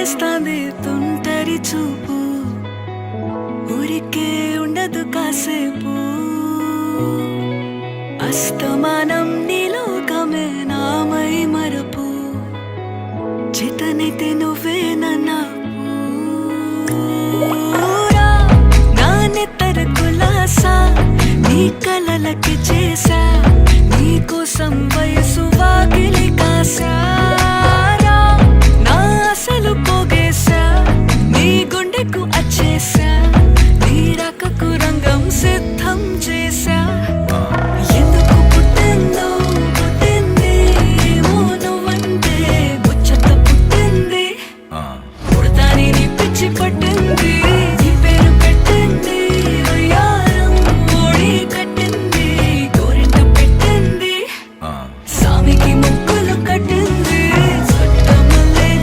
చేస్తాంది తుంటరి చూపు, ఊరికే ఉండదు కాసేపు. అస్తమానం నీలోకమే నామై మరపు, చేతనైతే నువ్వే నన్నా నా నెత్తర కులాసా, నీ కలలకి చేసా, నీ కోసం వయసు వాకిలి కాసా.